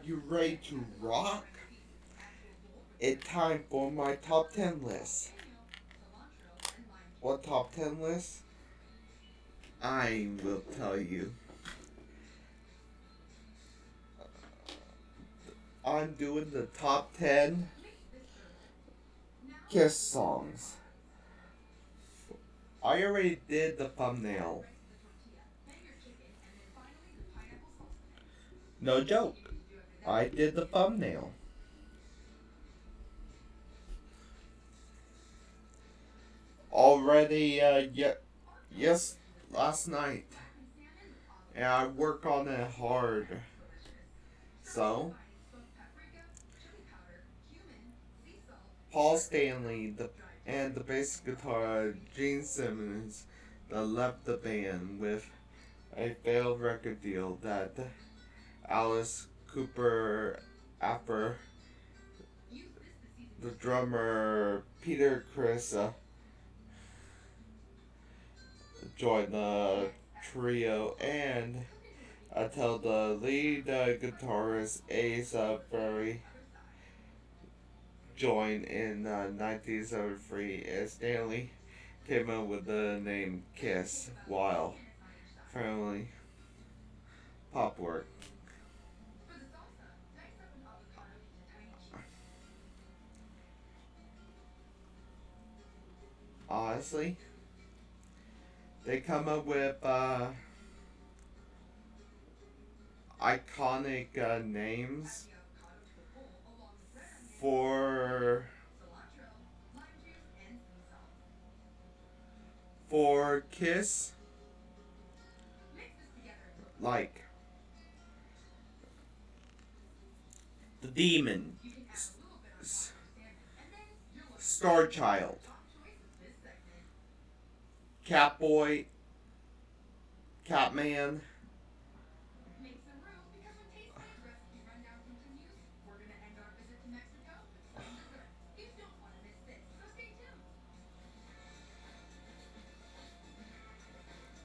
you ready to rock? It's time for my top 10 list. What top 10 list? I will tell you. I'm doing the top 10 Kiss songs. I already did the thumbnail. No joke. I did the thumbnail. Already, yes, last night. And I work on it hard. So, Paul Stanley and the bass guitar Gene Simmons that left the band with a failed record deal that Alice Cooper, after the drummer Peter Criss joined the trio, and until the lead guitarist Ace Ferry joined in 1973, and Stanley came up with the name Kiss while family pop work. Honestly, they come up with iconic names for Kiss, like the Demon, Star Child, Catboy, Catman,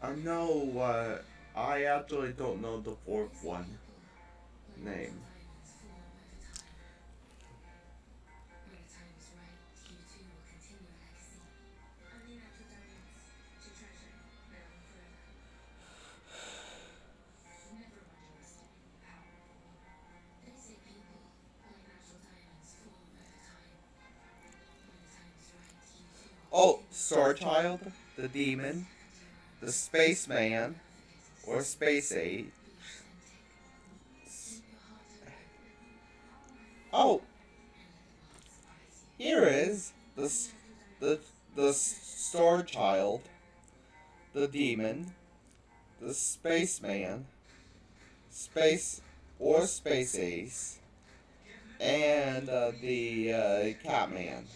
I know, I actually don't know the fourth one name. Oh, Star Child, the Demon, the Spaceman, or Space Age. Oh, here is the the Star Child, the Demon, the Spaceman, Space or Space Ace, and the Catman.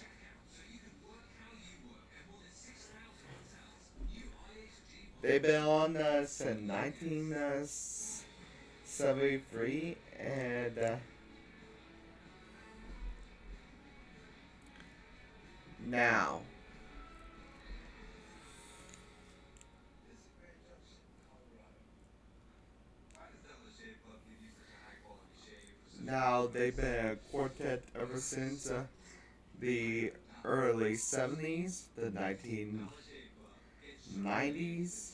They've been on since 1973, and now. Now they've been a quartet ever since the early 70s, the 1990s,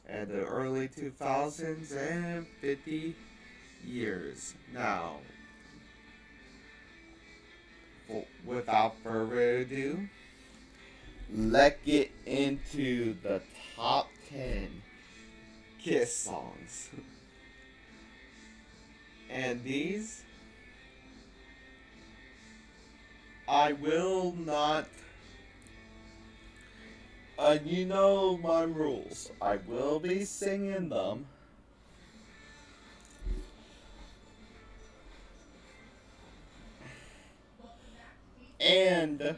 and the early 2000s, and 50 years. Now, without further ado, let's get into the top 10 Kiss songs. And these, I will not. You know my rules. I will be singing them. And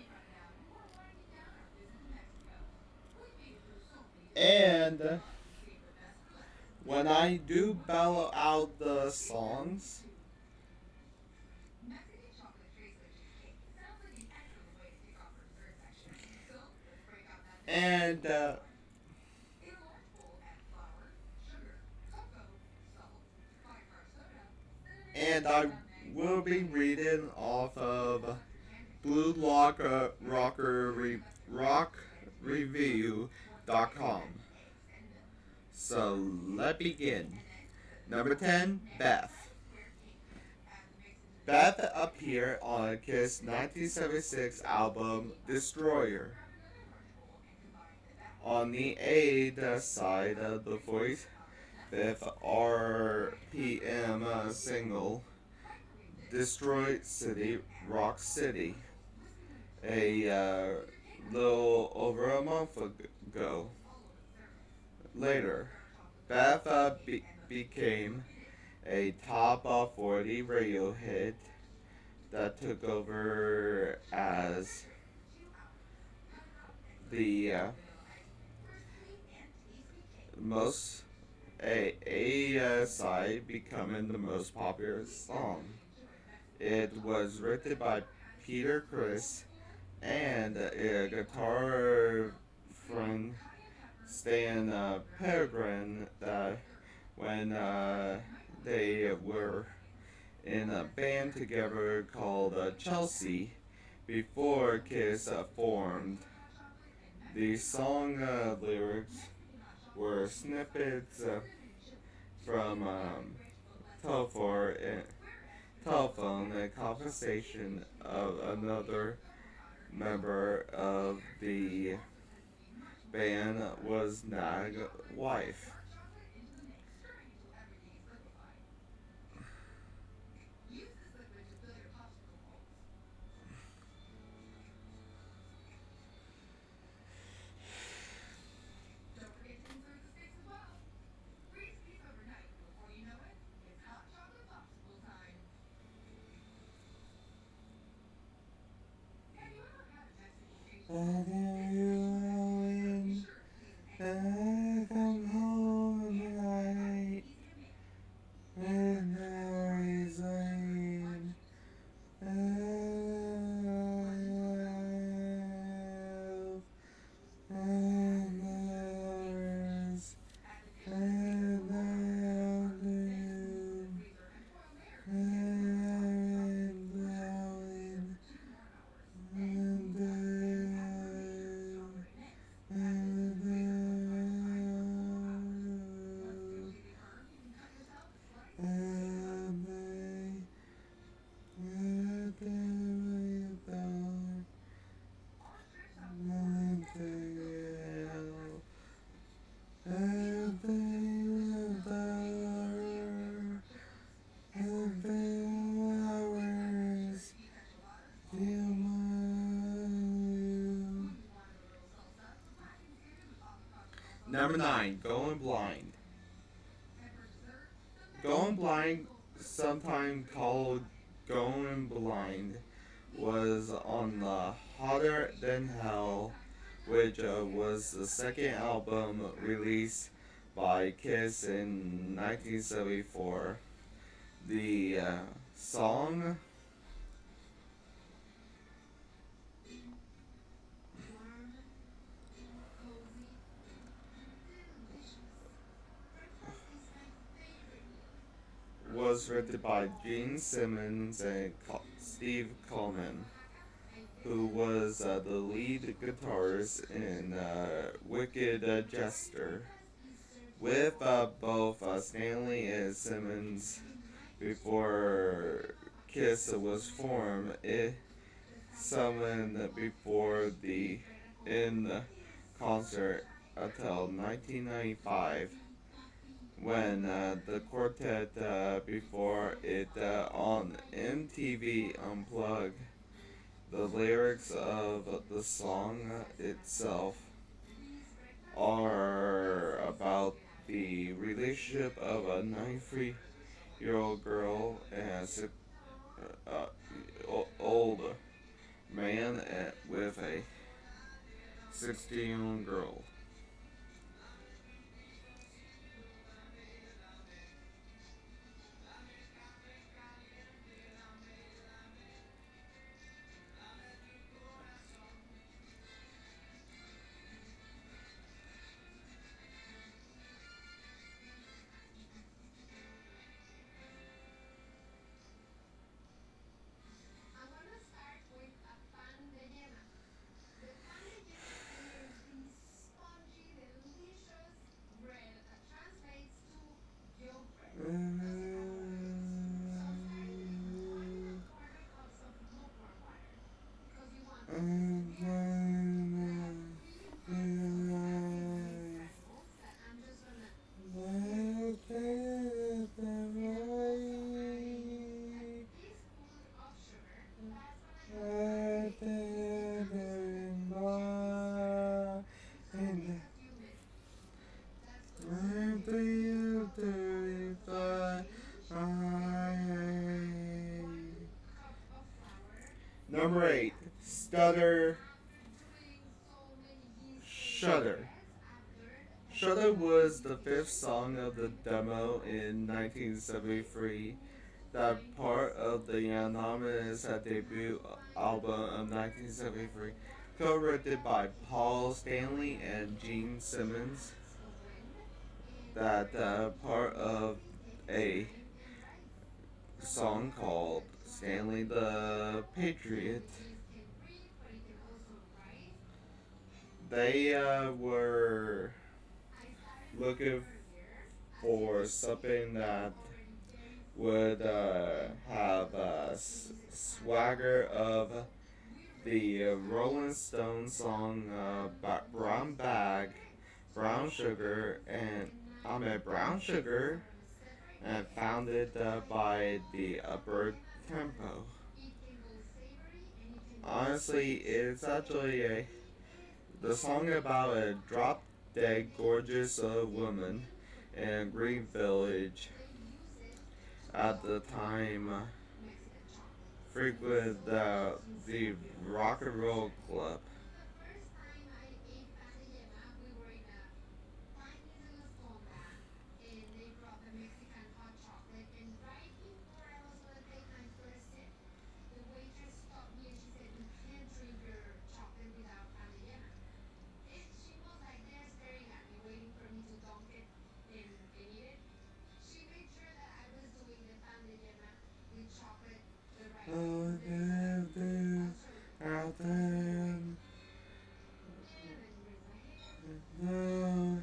when I do bellow out the songs, and And I will be reading off of Blue Locker Rock Review.com. So let's begin. Number 10, Beth. Beth appeared on Kiss' 1976 album Destroyer. On the A side of the voice, fifth RPM single, Destroyed City, Rock City, a little over a month ago. Later, Beth became a top 40 radio hit that took over as the most a side, becoming the most popular song. It was written by Peter Criss and a guitar friend, Stan Peregrine, that when they were in a band together called Chelsea before Kiss formed. The song lyrics were snippets from telephone and conversation of another member of the band was Nag wife. I come home tonight and memories lane. And others, and Number 9, Going Blind. Going Blind, sometimes called Going Blind, was on the Hotter Than Hell, which was the second album released by Kiss in 1974. The song was written by Gene Simmons and Steve Coleman, who was the lead guitarist in Wicked Jester. With both Stanley and Simmons before Kiss was formed, it summoned before the in concert until 1995, when the quartet before it on MTV Unplugged. The lyrics of the song itself are about the relationship of a 93-year-old girl and a old man with a 16-year-old girl. Number 8, Stutter Shutter. Shutter was the fifth song of the demo in 1973, that part of the anonymous debut album of 1973, co-written by Paul Stanley and Gene Simmons. That part of a song called Stanley the Patriot. They were looking for something that would have a swagger of the Rolling Stones song Brown Bag, Brown Sugar, and Brown Sugar, and founded by the upper tempo. Honestly, it's actually the song about a drop dead gorgeous woman in Green Village at the time frequented the rock and roll club. Oh, out there, no,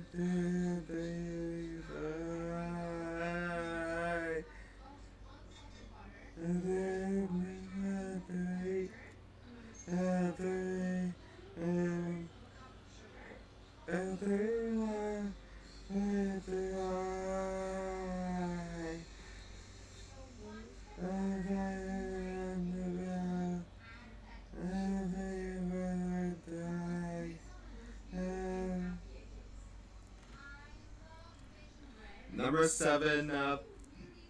Number 7,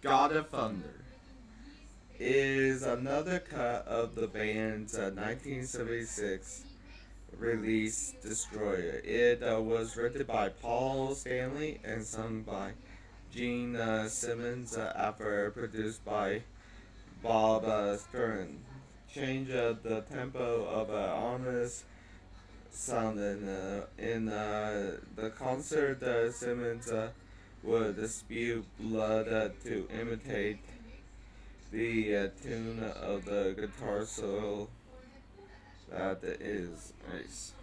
God of Thunder, is another cut of the band's 1976 release Destroyer. It was written by Paul Stanley and sung by Gene Simmons after produced by Bob Stern. Change the tempo of an ominous sound in the concert. Simmons would spew blood to imitate the tune of the guitar solo. That is nice.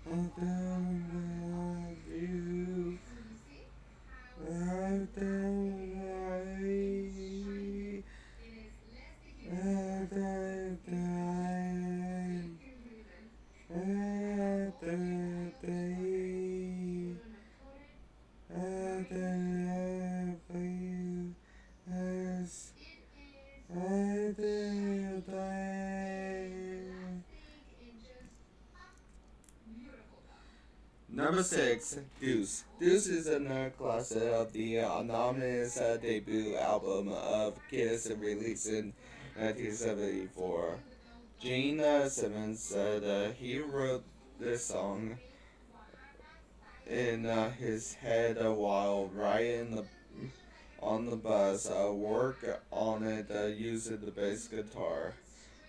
I don't love you. I don't worry. I don't die. I don't day. I don't love you. As I don't die. Number 6, Deuce. Deuce is another classic of the anonymous debut album of Kiss released in 1974. Gene Simmons said he wrote this song in his head while riding on the bus, work on it using the bass guitar.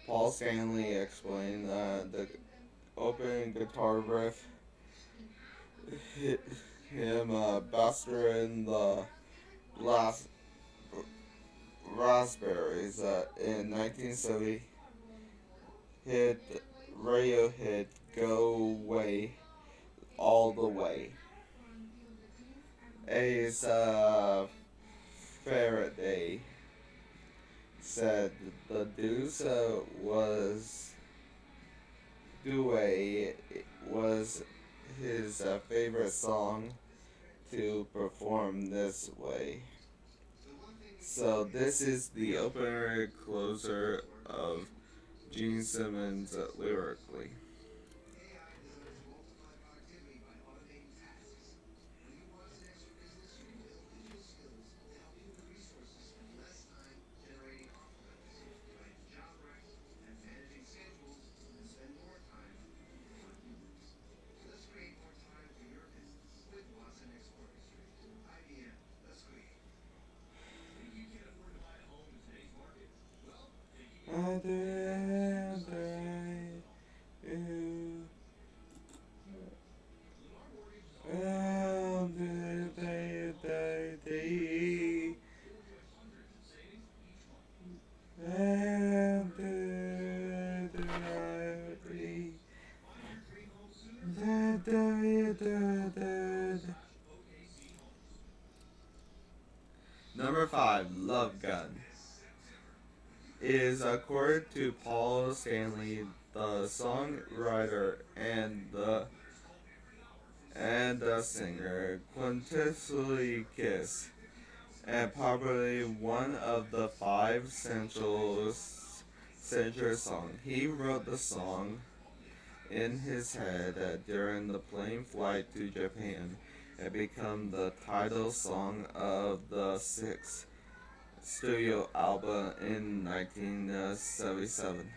Paul Stanley explained the opening guitar riff hit him bustering the last raspberries in 1970 hit radio hit Go Away All the Way. Ace Faraday Medusa was his favorite song to perform this way. So this is the opener and closer of Gene Simmons lyrically. Number 5, Love Gun, is according to Paul Stanley, the songwriter and the singer, quintessentially Kiss, and probably one of the five central songs. He wrote the song in his head during the plane flight to Japan and became the title song of the sixth studio album in 1977.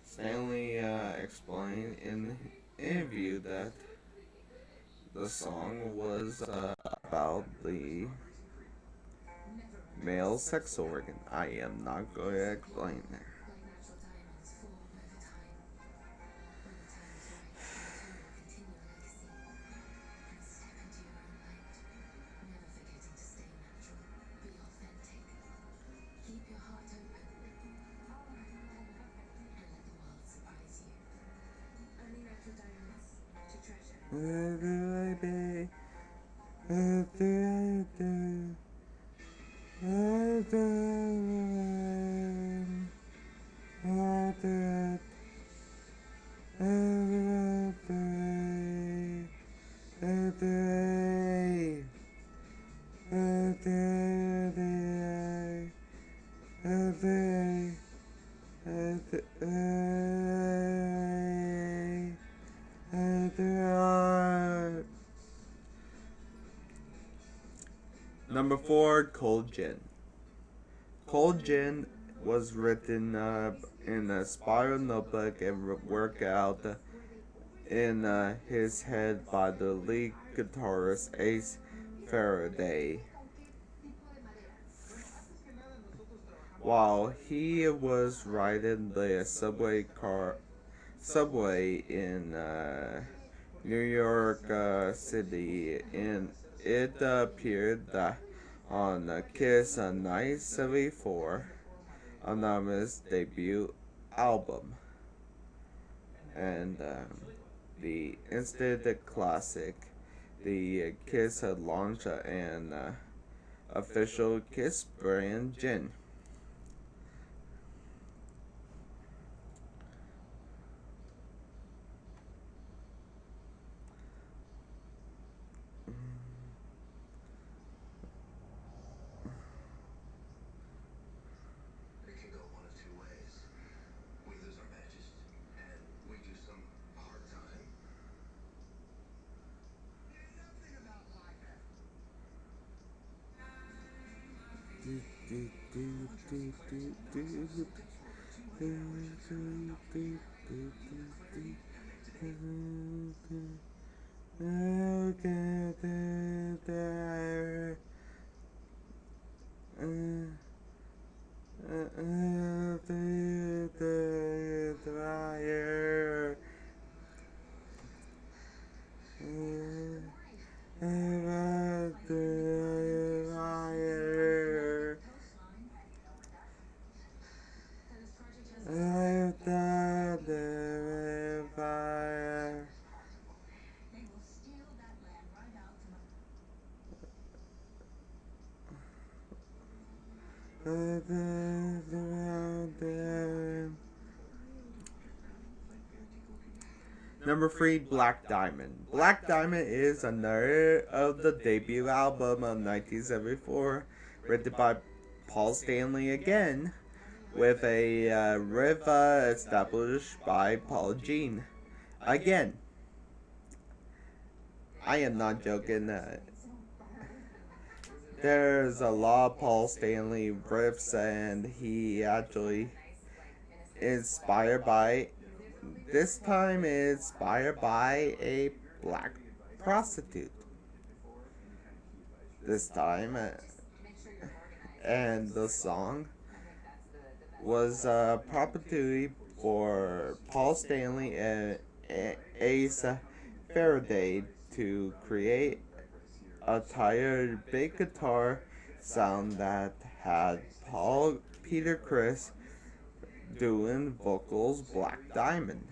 Stanley explained in an interview that the song was about the male sex organ. I am not going to explain that. Number 4, Cold Gin. Cold Gin was written in a spiral notebook and worked out in his head by the lead guitarist Ace Faraday. While he was riding the subway in New York City, and it appeared that on Kiss 974 Anonymous debut album, and the instant classic, the Kiss had launched an official Kiss brand gin. Number 3, Black Diamond. Black Diamond is another of the debut album of 1974, written by Paul Stanley again, with a riff established by Paul Jean. Again, I am not joking. There's a lot of Paul Stanley riffs, and he actually inspired by, this time inspired by a black prostitute. This time, and the song was a opportunity for Paul Stanley and Ace Faraday to create a tired big guitar sound that had Peter Criss doing vocals Black Diamond.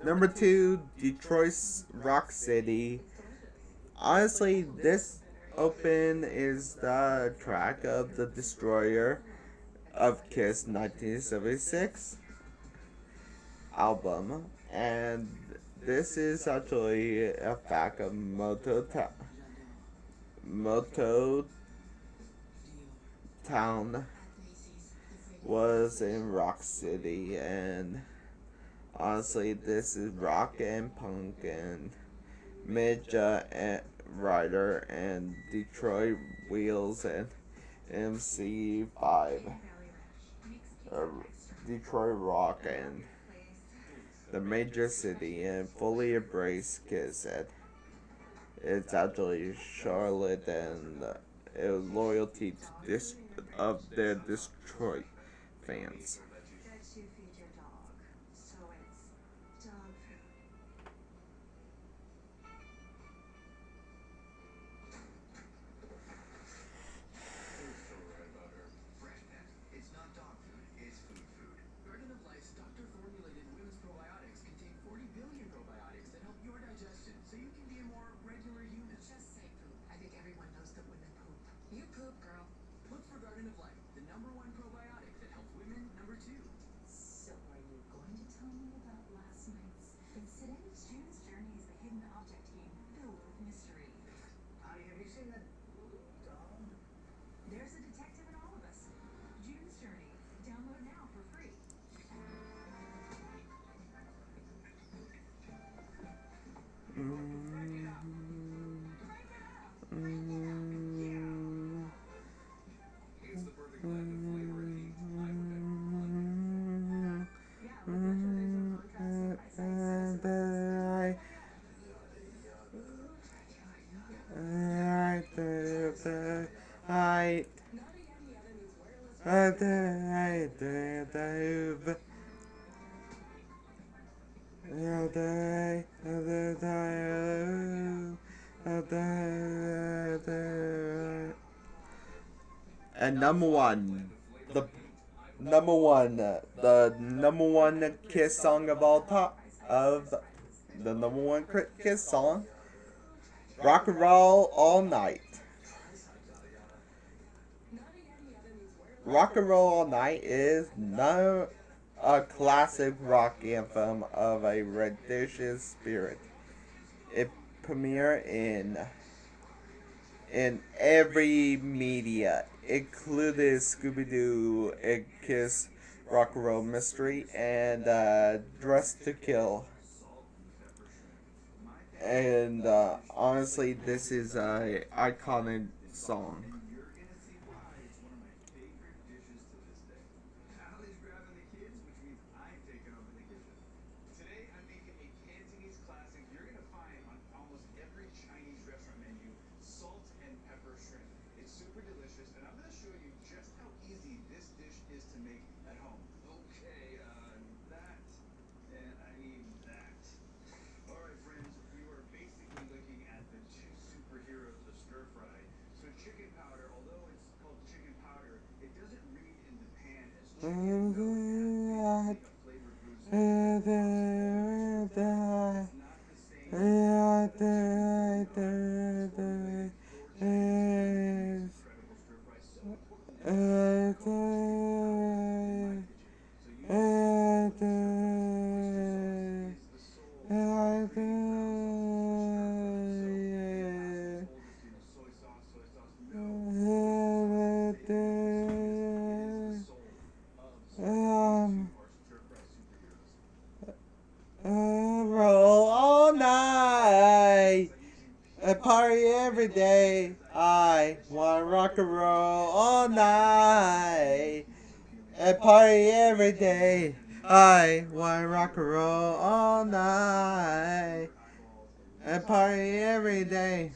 Number 2, Detroit's Rock City. Honestly, this open is the track of The Destroyer of Kiss 1976 album, and this is actually a fact of Motown was in Rock City, and honestly, this is rock and punk and Midge Rider and Detroit Wheels and MC5, Detroit Rock and the major city, and fully embrace Kiss. It's actually Charlotte and loyalty to of their Detroit fans. And the number one Kiss song of all time, of the number one Kiss song, Rock and Roll All Night. Rock and Roll All Night is a classic rock anthem of a rendition spirit. it premiered in every media, including Scooby-Doo, and Kiss, Rock and Roll Mystery, and Dress to Kill. And honestly, this is a iconic song. Roll all night, I party every day. I wanna rock and roll all night, I party every day. I wanna rock and roll all night, I party every day.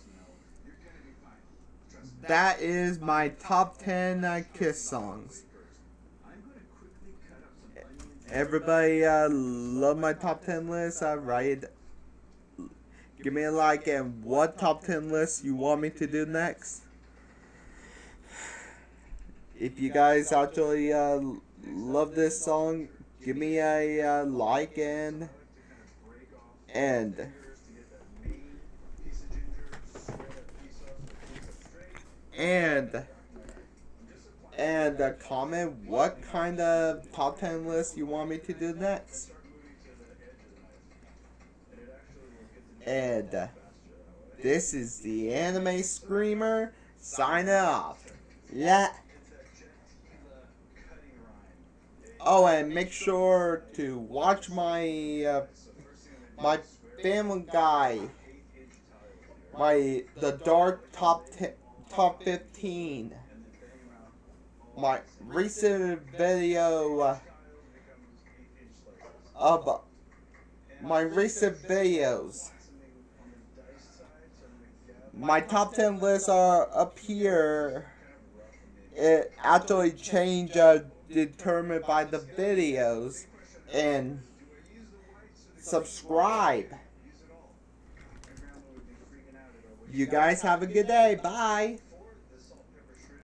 That is my top 10 Kiss songs. Everybody love my top 10 list. Give me a like, and what top 10 list you want me to do next. If you guys actually love this song, give me a like and comment what kind of top 10 list you want me to do next. And this is the Anime Screamer signing off. Yeah. Oh, and make sure to watch my my Family Guy, the Dark Top 15. My recent video of my recent videos. My top 10 lists are up here. It actually changed determined by the videos. And subscribe. You guys have a good day. Bye.